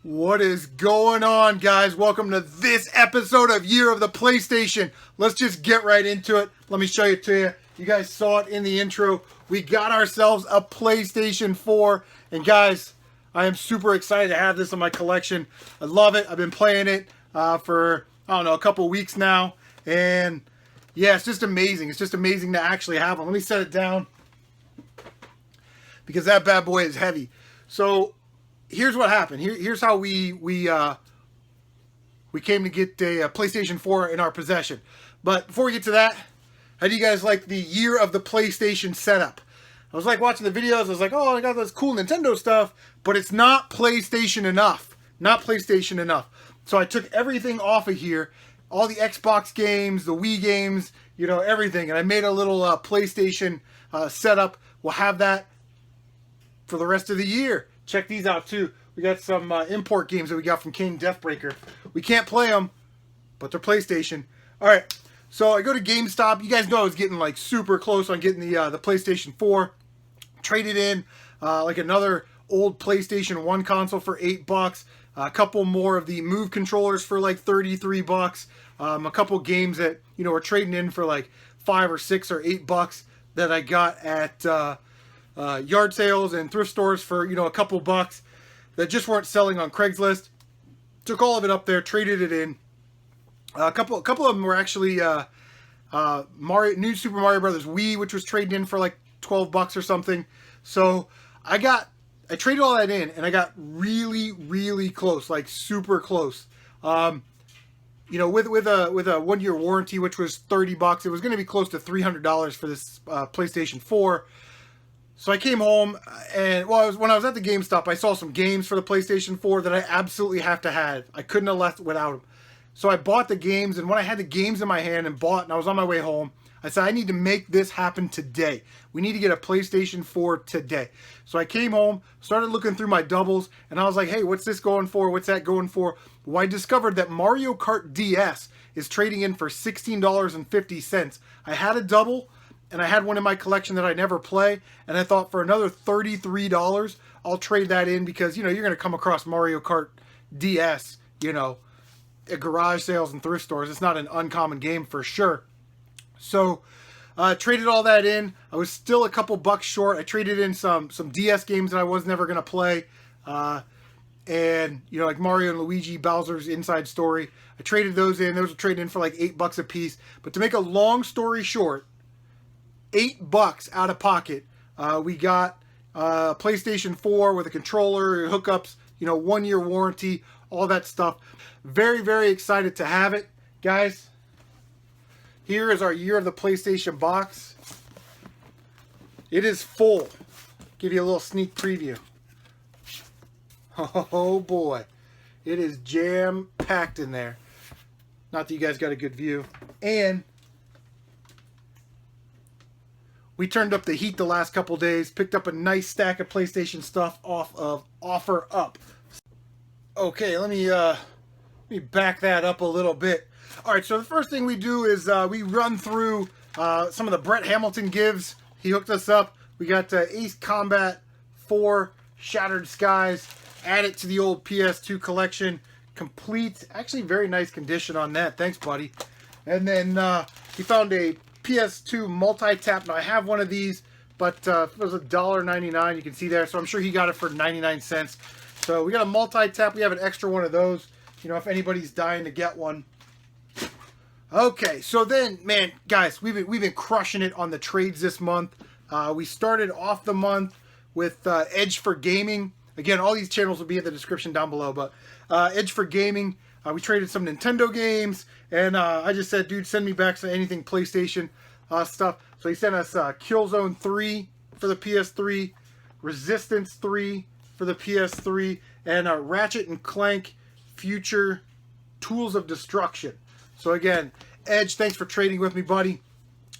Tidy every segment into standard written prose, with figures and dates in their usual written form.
What is going on, guys? Welcome to this episode of Year of the PlayStation. Let's just get right into it. Let me show it to you. You guys saw it in the intro. We got ourselves a PlayStation 4. And guys, I am super excited to have this in my collection. I love it. I've been playing it for, I don't know, a couple weeks now. And yeah, it's just amazing. It's just amazing to actually have them. Let me set it down because that bad boy is heavy. So here's what happened. Here's how we came to get a PlayStation 4 in our possession. But before we get to that, how do you guys like the Year of the PlayStation setup? I was like watching the videos. I was like, oh, I got this cool Nintendo stuff, but it's not PlayStation enough. Not PlayStation enough. So I took everything off of here, all the Xbox games, the Wii games, you know, everything, and I made a little PlayStation setup. We'll have that for the rest of the year. Check these out too. We got some import games that we got from King Deathbreaker. We can't play them, but they're PlayStation. All right, so I go to GameStop. You guys know I was getting like super close on getting the PlayStation 4. Traded in like another old PlayStation 1 console for $8. A couple more of the Move controllers for like $33. A couple games that, you know, were trading in for like $5 or $6 or $8 that I got at yard sales and thrift stores for, you know, a couple bucks that just weren't selling on Craigslist. Took all of it up there, traded it in. A couple of them were actually New Super Mario Brothers Wii, which was trading in for like $12 or something. So I traded all that in, and I got really close, like super close. You know, with a 1-year warranty, which was $30, it was going to be close to $300 for this PlayStation 4. So I came home, and when I was at the GameStop, I saw some games for the PlayStation 4 that I absolutely have to have. I couldn't have left without them. So I bought the games, and when I had the games in my hand and I was on my way home, I said, I need to make this happen today. We need to get a PlayStation 4 today. So I came home, started looking through my doubles, and I was like, hey, what's this going for? What's that going for? Well, I discovered that Mario Kart DS is trading in for $16.50. I had a double, and I had one in my collection that I never play, and I thought for another $33, I'll trade that in because, you know, you're going to come across Mario Kart DS, you know, at garage sales and thrift stores. It's not an uncommon game for sure. So traded all that in. I was still a couple bucks short. I traded in some DS games that I was never going to play. And, you know, like Mario and Luigi, Bowser's Inside Story. I traded those in. Those were traded in for like $8 a piece. But to make a long story short, $8 out of pocket. We got a PlayStation 4 with a controller, hookups, you know, 1-year warranty, all that stuff. Very excited to have it, guys. Here is our Year of the PlayStation box. It is full. Give you a little sneak preview. Oh boy, it is jam-packed in there. Not that you guys got a good view. And we turned up the heat the last couple days, picked up a nice stack of PlayStation stuff off of OfferUp. Okay, let me back that up a little bit. All right, so the first thing we do is we run through some of the Brett Hamilton gives. He hooked us up. We got Ace Combat 4 Shattered Skies. Add it to the old PS2 collection. Complete. Actually, very nice condition on that. Thanks, buddy. And then he found a PS2 multi-tap. Now, I have one of these, but it was $1.99. You can see there. So I'm sure he got it for 99 cents. So we got a multi-tap. We have an extra one of those, you know, if anybody's dying to get one. Okay, so then, man, guys, we've been crushing it on the trades this month. We started off the month with Edge for Gaming. Again, all these channels will be in the description down below, but Edge for Gaming, we traded some Nintendo games, and I just said, dude, send me back some anything PlayStation stuff. So he sent us Killzone 3 for the PS3, Resistance 3 for the PS3, and Ratchet and Clank Future Tools of Destruction. So again, Edge, thanks for trading with me, buddy.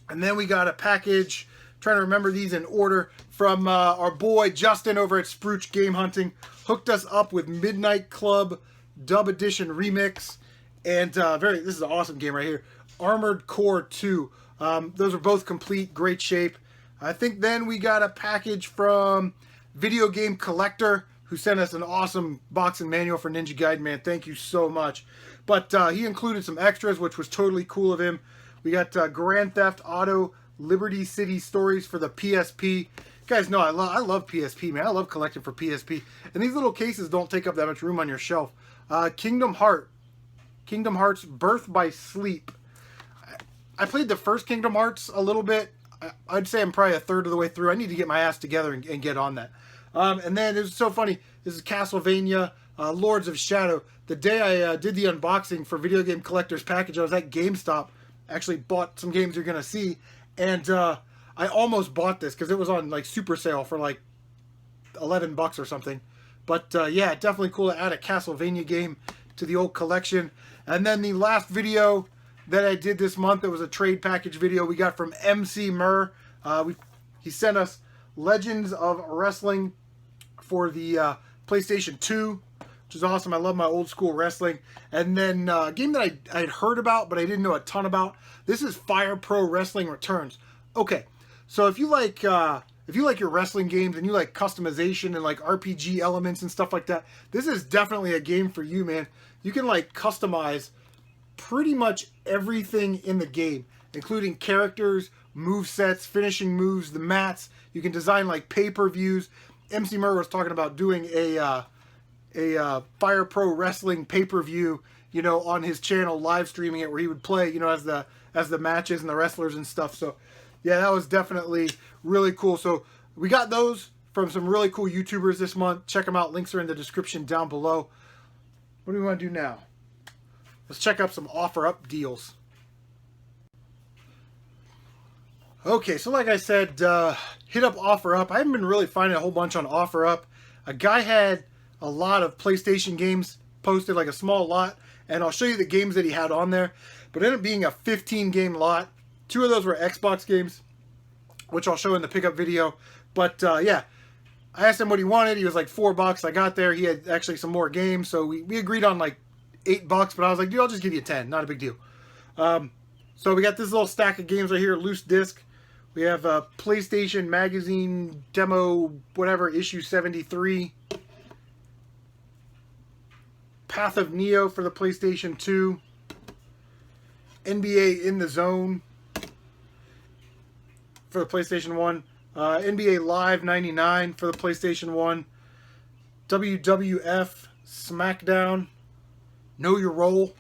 And then we got a package, trying to remember these in order, from our boy Justin over at Spruce Game Hunting. Hooked us up with Midnight Club Dub Edition Remix. And this is an awesome game right here. Armored Core 2. Those are both complete, great shape. I think then we got a package from Video Game Collector, who sent us an awesome box and manual for Ninja Gaiden, man. Thank you so much. But he included some extras, which was totally cool of him. We got Grand Theft Auto Liberty City Stories for the PSP. You guys know I love PSP, man. I love collecting for PSP. And these little cases don't take up that much room on your shelf. Kingdom Hearts Birth by Sleep. I played the first Kingdom Hearts a little bit. I'd say I'm probably a third of the way through. I need to get my ass together and get on that. And then it was so funny. This is Castlevania Lords of Shadow. The day I did the unboxing for Video Game Collector's Package, I was at GameStop. Actually bought some games you're going to see. And I almost bought this because it was on like super sale for like $11 or something. But yeah, definitely cool to add a Castlevania game to the old collection. And then the last video that I did this month, it was a trade package video we got from Emceemer. He sent us Legends of Wrestling for the PlayStation 2, which is awesome. I love my old school wrestling. And then a game that I had heard about, but I didn't know a ton about. This is Fire Pro Wrestling Returns. Okay, so if you like your wrestling games and you like customization and like RPG elements and stuff like that, this is definitely a game for you, man. You can like customize pretty much everything in the game, including characters, move sets, finishing moves, the mats. You can design like pay-per-views. Emceemer was talking about doing a Fire Pro Wrestling pay-per-view, you know, on his channel, live streaming it, where he would play, you know, as the matches and the wrestlers and stuff. So yeah, that was definitely really cool. So we got those from some really cool YouTubers this month. Check them out. Links are in the description down below. What do we want to do now? Let's check out some OfferUp deals. Okay, so like I said, hit up OfferUp. I haven't been really finding a whole bunch on OfferUp. A guy had a lot of PlayStation games posted, like a small lot, and I'll show you the games that he had on there. But it ended up being a 15-game lot. 2 of those were Xbox games, which I'll show in the pickup video. But yeah, I asked him what he wanted. He was like $4. I got there. He had actually some more games, so we agreed on like $8. But I was like, dude, I'll just give you 10. Not a big deal. So we got this little stack of games right here, loose disc. We have PlayStation Magazine Demo, whatever, issue 73. Path of Neo for the PlayStation 2. NBA In the Zone for the PlayStation 1. NBA Live 99 for the PlayStation 1. WWF SmackDown. Know Your Role.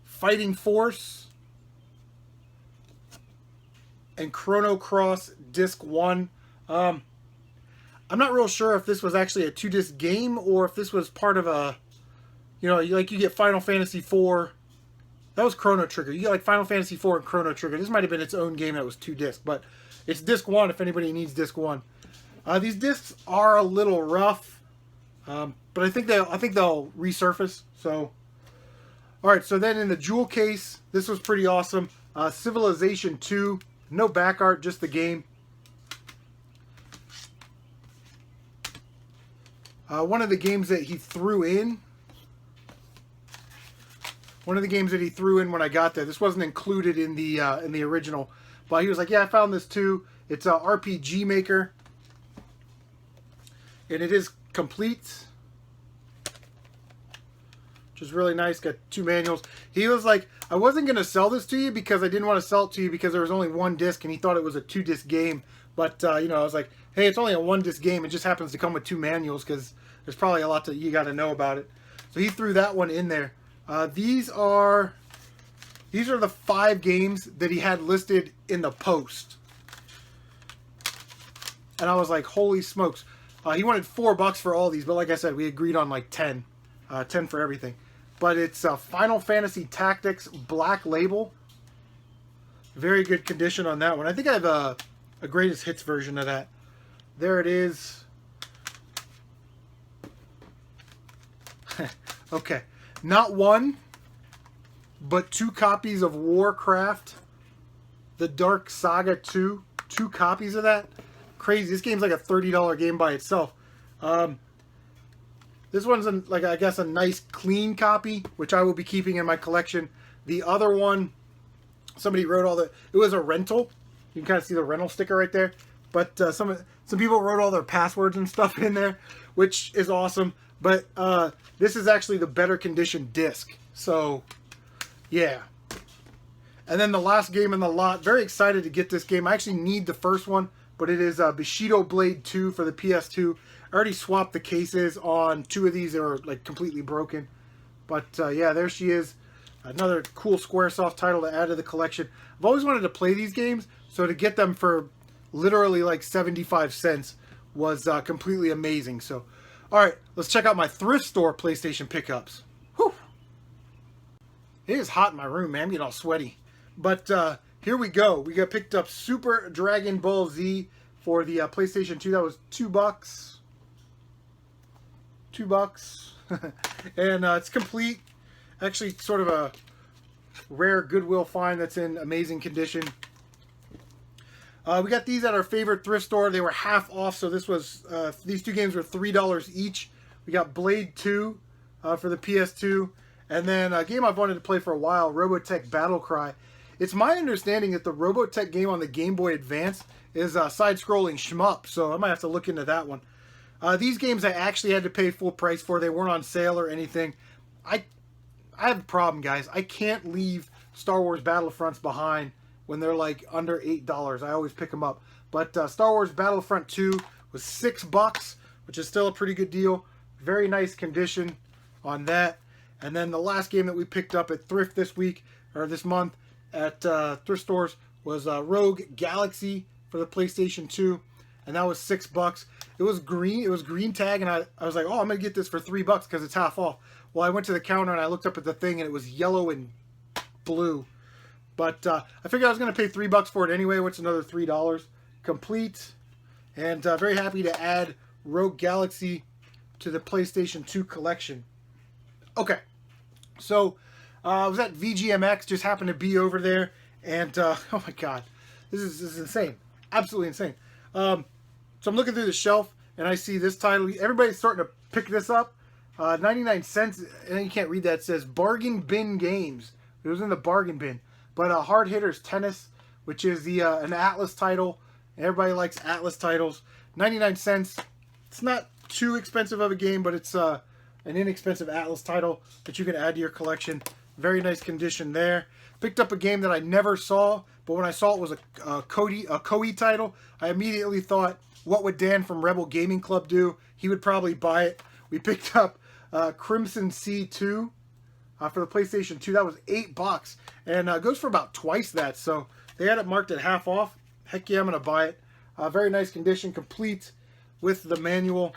Fighting Force. And Chrono Cross Disc 1. I'm not real sure if this was actually a 2-disc game or if this was part of a, you know, like you get Final Fantasy 4. That was Chrono Trigger. You get like Final Fantasy 4 and Chrono Trigger. This might have been its own game that was 2-disc, but it's Disc 1 if anybody needs Disc 1. These discs are a little rough, but I think they'll resurface. So, all right. So then in the jewel case, this was pretty awesome. Civilization 2. No back art, just the game. One of the games that he threw in. One of the games that he threw in when I got there. This wasn't included in the original, but he was like, "Yeah, I found this too. It's a RPG Maker, and it is complete." Which is really nice. Got 2 manuals. He was like, I wasn't going to sell this to you because I didn't want to sell it to you because there was only 1 disc and he thought it was a 2-disc game. But, you know, I was like, hey, it's only a 1-disc game. It just happens to come with 2 manuals because there's probably a lot that you got to know about it. So he threw that one in there. These are the 5 games that he had listed in the post. And I was like, holy smokes. He wanted $4 for all these, but like I said, we agreed on like 10. 10 for everything. But it's Final Fantasy Tactics Black Label. Very good condition on that one. I think I have a greatest hits version of that. There it is. Okay. Not 1, but 2 copies of Warcraft. The Dark Saga 2. 2 copies of that. Crazy. This game's like a $30 game by itself. This one's, like, I guess, a nice, clean copy, which I will be keeping in my collection. The other one, somebody wrote all the... It was a rental. You can kind of see the rental sticker right there. but some people wrote all their passwords and stuff in there, which is awesome. But this is actually the better conditioned disc. So, yeah. And then the last game in the lot. Very excited to get this game. I actually need the first one, but it is Bushido Blade 2 for the PS2. I already swapped the cases on 2 of these that are like completely broken. But yeah, there she is. Another cool Squaresoft title to add to the collection. I've always wanted to play these games, so to get them for literally like 75 cents was completely amazing. So, all right, let's check out my thrift store PlayStation pickups. Whew. It is hot in my room, man. I'm getting all sweaty. But here we go. We got picked up Super Dragon Ball Z for the PlayStation 2. That was $2. $2. And it's complete. Actually, sort of a rare Goodwill find that's in amazing condition. We got these at our favorite thrift store. They were half off, so this was these 2 games were $3 each. We got Blade 2 for the PS2, and then a game I've wanted to play for a while, Robotech Battle Cry. It's my understanding that the Robotech game on the Game Boy Advance is a side-scrolling shmup, so I might have to look into that one. These games I actually had to pay full price for. They weren't on sale or anything. I have a problem, guys. I can't leave Star Wars Battlefronts behind when they're like under $8. I always pick them up. But Star Wars Battlefront 2 was $6, which is still a pretty good deal. Very nice condition on that. And then the last game that we picked up at Thrift this week, or this month, at thrift stores was Rogue Galaxy for the PlayStation 2. And that was $6. It was green. It was green tag, and I was like, oh, I'm gonna get this for $3 because it's half off. Well, I went to the counter and I looked up at the thing, and it was yellow and blue. But I figured I was gonna pay $3 for it anyway, which is another $3. Complete, and very happy to add Rogue Galaxy to the PlayStation 2 collection. Okay, so I was at VGMX, just happened to be over there, and oh my god, this is insane, absolutely insane. So I'm looking through the shelf, and I see this title. Everybody's starting to pick this up. 99 cents, and you can't read that. It says Bargain Bin Games. It was in the bargain bin. But Hard Hitters Tennis, which is the an Atlas title. Everybody likes Atlas titles. 99 cents. It's not too expensive of a game, but it's an inexpensive Atlas title that you can add to your collection. Very nice condition there. Picked up a game that I never saw, but when I saw it was a Koei title, I immediately thought, what would Dan from Rebel Gaming Club do? He would probably buy it. We picked up Crimson Sea 2 for the PlayStation 2. That was $8, and goes for about twice that. So they had it marked at half off. Heck yeah, I'm gonna buy it. Very nice condition, complete with the manual.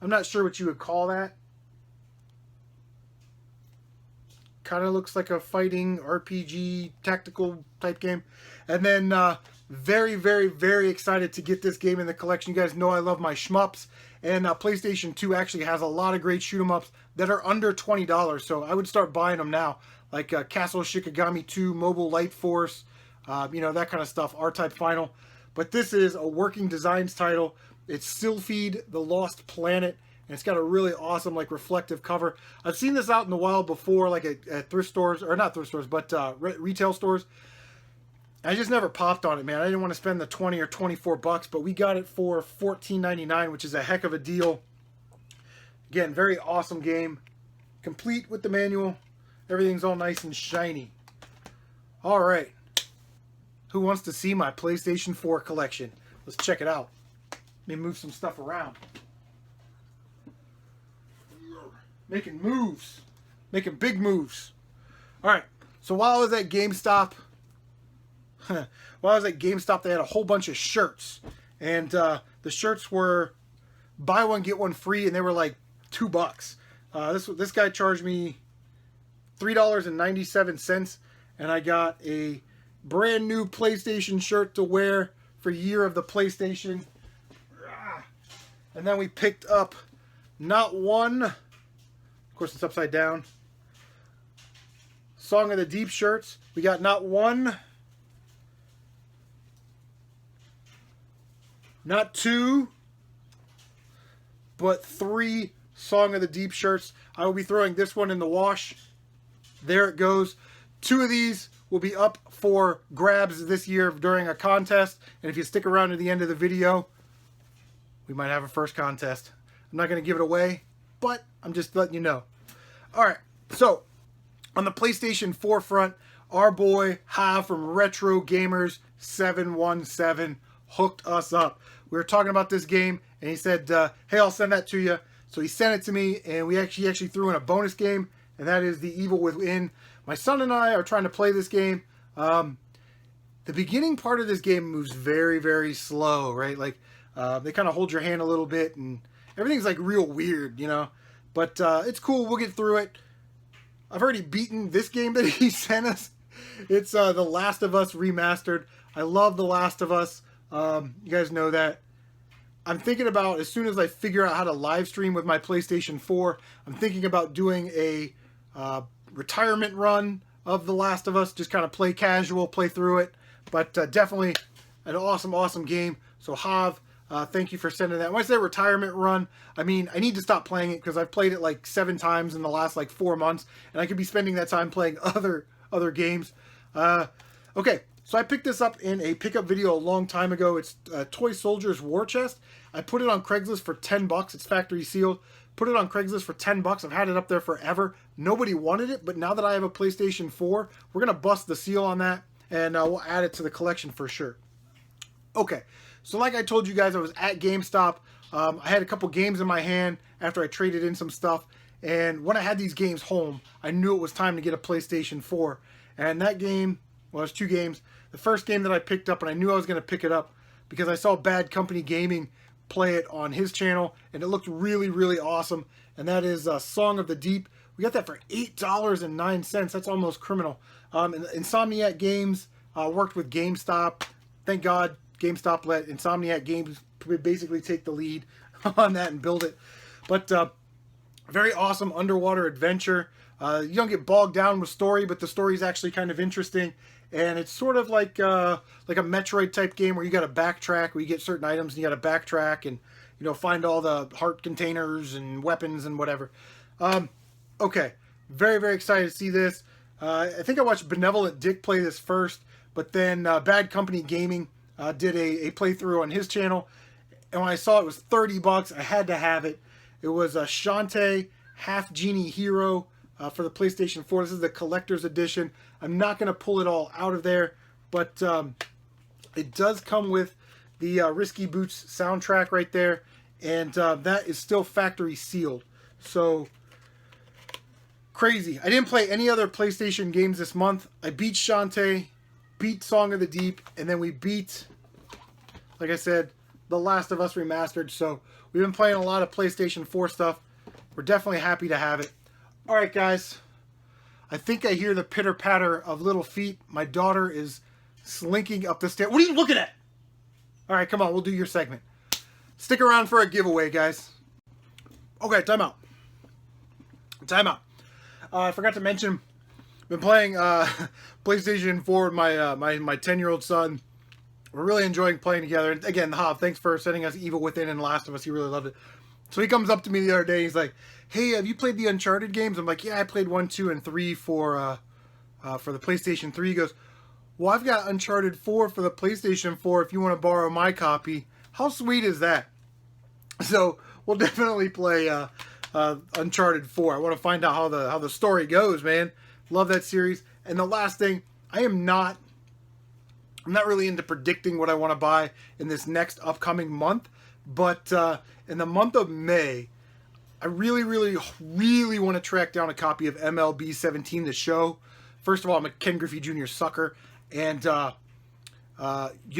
I'm not sure what you would call that. Kind of looks like a fighting RPG tactical type game. And then very, very, very excited to get this game in the collection. You guys know I love my shmups. And PlayStation 2 actually has a lot of great shoot 'em ups that are under $20. So I would start buying them now. Like Castle Shikigami 2, Mobile Light Force, you know, that kind of stuff. R-Type Final. But this is a working designs title. It's Sylphid, the Lost Planet. And it's got a really awesome, like, reflective cover. I've seen this out in the wild before, like at thrift stores, or not thrift stores, but retail stores. I just never popped on it, man. I didn't want to spend the 20 or 24 bucks, but we got it for $14.99, which is a heck of a deal. Again, very awesome game. Complete with the manual. Everything's all nice and shiny. All right. Who wants to see my PlayStation 4 collection? Let's check it out. Let me move some stuff around. Making moves. Making big moves. All right. So while I was at GameStop, they had a whole bunch of shirts. And the shirts were buy one, get one free, and they were like $2. This guy charged me $3.97, and I got a brand new PlayStation shirt to wear for Year of the PlayStation. And then we picked up not one, of course it's upside down, Song of the Deep shirts. We got not one, not two, but 3 Song of the Deep shirts. I will be throwing this one in the wash. There it goes. 2 of these will be up for grabs this year during a contest. And if you stick around to the end of the video, we might have a first contest. I'm not going to give it away, but I'm just letting you know. All right, so on the PlayStation 4 front, our boy Jav from Retro Gamers 717 hooked us up. We were talking about this game, and he said, hey, I'll send that to you. So he sent it to me, and we actually threw in a bonus game, and that is The Evil Within. My son and I are trying to play this game. The beginning part of this game moves very, very slow, right? Like, they kind of hold your hand a little bit, and everything's like real weird, you know? But it's cool. We'll get through it. I've already beaten this game that he sent us. It's The Last of Us Remastered. I love The Last of Us. You guys know that. I'm thinking about, as soon as I figure out how to live stream with my PlayStation 4, I'm thinking about doing a retirement run of The Last of Us. Just kind of play casual, play through it. But definitely an awesome, awesome game. So Jav, thank you for sending that. When I say retirement run, I mean I need to stop playing it because I've played it like 7 times in the last like 4 months, and I could be spending that time playing other games. Okay, so I picked this up in a pickup video a long time ago. It's Toy Soldiers War Chest. I put it on Craigslist for $10. It's factory sealed. Put it on Craigslist for $10. I've had it up there forever. Nobody wanted it, but now that I have a PlayStation 4, we're gonna bust the seal on that, and we'll add it to the collection for sure. Okay. So like I told you guys, I was at GameStop. I had a couple games in my hand after I traded in some stuff. And when I had these games home, I knew it was time to get a PlayStation 4. And that game, well, there's 2 games. The first game that I picked up, and I knew I was going to pick it up because I saw BadCompany Gaming play it on his channel. And it looked really, really awesome. And that is Song of the Deep. We got that for $8.09. That's almost criminal. Insomniac Games worked with GameStop. Thank God. GameStop let Insomniac Games basically take the lead on that and build it. But very awesome underwater adventure. You don't get bogged down with story, but the story is actually kind of interesting. And it's sort of like a Metroid type game where you got to backtrack, where you get certain items and you got to backtrack and, you know, find all the heart containers and weapons and whatever. Okay, very, very excited to see this. I think I watched Benevolent Dick play this first, but then BadCompany Gaming did a playthrough on his channel, and when I saw it was $30, I had to have it. It was a Shantae Half Genie Hero for the PlayStation 4. This is the collector's edition. I'm not going to pull it all out of there, but it does come with the Risky Boots soundtrack right there, and that is still factory sealed. So crazy. I didn't play any other PlayStation games this month. I beat Shantae, beat Song of the Deep, and then we beat, like I said, The Last of Us Remastered. So we've been playing a lot of PlayStation 4 stuff. We're definitely happy to have it. All right, guys. I think I hear the pitter-patter of little feet. My daughter is slinking up the stairs. What are you looking at? All right, come on. We'll do your segment. Stick around for a giveaway, guys. Okay, time out. Time out. I forgot to mention, been playing PlayStation 4 with my 10-year-old son. We're really enjoying playing together. And again, Jav, thanks for sending us Evil Within and Last of Us. He really loved it. So he comes up to me the other day. He's like, "Hey, have you played the Uncharted games?" I'm like, "Yeah, I played 1, 2, and 3 for the PlayStation 3." He goes, "Well, I've got Uncharted 4 for the PlayStation 4 if you want to borrow my copy." How sweet is that? So we'll definitely play Uncharted 4. I want to find out how the story goes, man. Love that series. And the last thing, I'm not really into predicting what I want to buy in this next upcoming month, but in the month of May, I really, really, really want to track down a copy of MLB 17, the show. First of all, I'm a Ken Griffey Jr. sucker, and you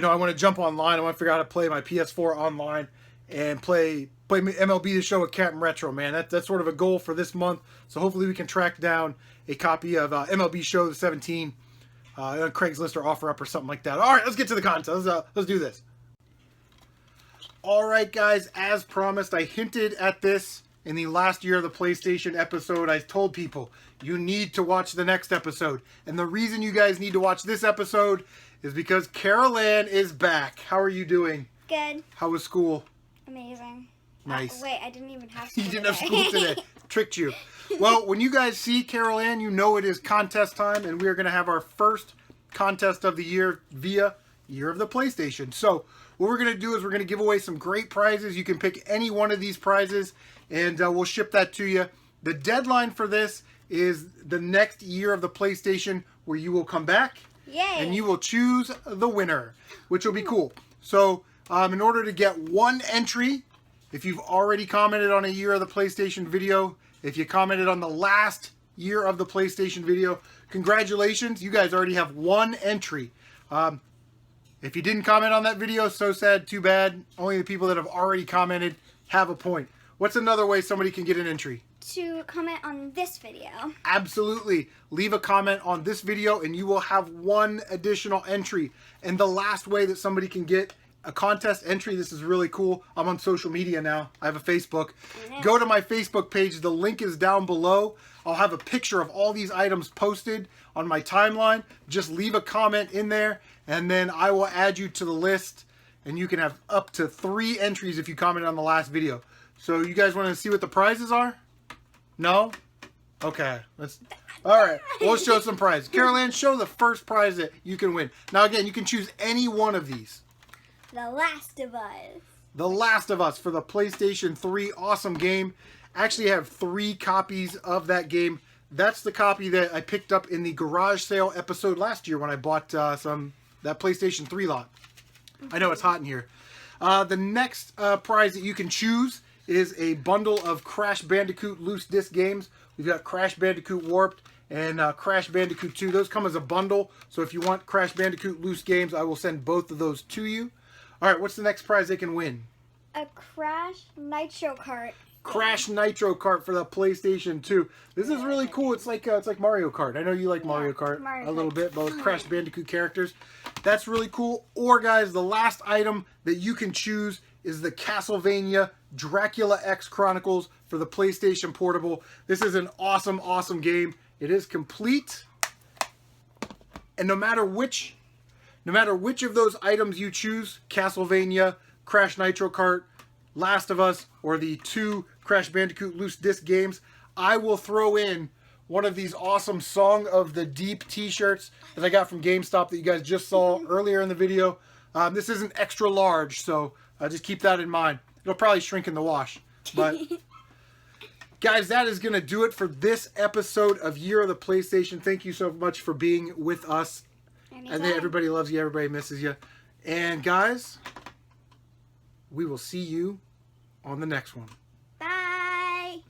know, I want to jump online. I want to figure out how to play my PS4 online and play MLB the show with Captain Retro, man. That's sort of a goal for this month. So hopefully we can track down a copy of MLB Show the 17 on Craigslist or OfferUp or something like that. All right, let's get to the content. Let's do this. All right, guys, as promised, I hinted at this in the last year of the PlayStation episode. I told people, you need to watch the next episode. And the reason you guys need to watch this episode is because Carol Ann is back. How are you doing? Good. How was school? Amazing. Nice. Wait, I didn't even have school You didn't have school today. Tricked you. Well, when you guys see Carol Ann, you know it is contest time, and we are going to have our first contest of the year via Year of the PlayStation. So what we're going to do is we're going to give away some great prizes. You can pick any one of these prizes, and we'll ship that to you. The deadline for this is the next Year of the PlayStation, where you will come back. Yay. And you will choose the winner, which will be cool. So in order to get one entry, if you've already commented on a Year of the PlayStation video, if you commented on the last Year of the PlayStation video, congratulations, you guys already have one entry. If you didn't comment on that video, so sad, too bad. Only the people that have already commented have a point. What's another way somebody can get an entry? To comment on this video. Absolutely. Leave a comment on this video and you will have one additional entry. And the last way that somebody can get a contest entry, this is really cool. I'm on social media now. I have a Facebook. Go to my Facebook page. The link is down below. I'll have a picture of all these items posted on my timeline. Just leave a comment in there and then I will add you to the list, and you can have up to 3 entries if you commented on the last video. So you guys want to see what the prizes are? No? Okay. All right. We'll show some prizes. Carol Ann, show the first prize that you can win. Now again, you can choose any one of these. The Last of Us. The Last of Us for the PlayStation 3. Awesome game. Actually, I have 3 copies of that game. That's the copy that I picked up in the garage sale episode last year when I bought that PlayStation 3 lot. I know it's hot in here. The next prize that you can choose is a bundle of Crash Bandicoot loose disc games. We've got Crash Bandicoot Warped and Crash Bandicoot 2. Those come as a bundle. So if you want Crash Bandicoot loose games, I will send both of those to you. All right, what's the next prize they can win? A Crash Nitro Kart. Crash Nitro Kart for the PlayStation 2. This is really cool. It's like Mario Kart. I know you like Mario Kart a little bit, but with Crash Bandicoot characters. That's really cool. Or guys, the last item that you can choose is the Castlevania Dracula X Chronicles for the PlayStation Portable. This is an awesome, awesome game. It is complete. And no matter which of those items you choose, Castlevania, Crash Nitro Kart, Last of Us, or the 2 Crash Bandicoot loose disc games, I will throw in one of these awesome Song of the Deep t-shirts that I got from GameStop that you guys just saw earlier in the video. This isn't extra large, so just keep that in mind. It'll probably shrink in the wash. But guys, that is going to do it for this episode of Year of the PlayStation. Thank you so much for being with us. And then everybody loves you, everybody misses you. And guys, we will see you on the next one. Bye.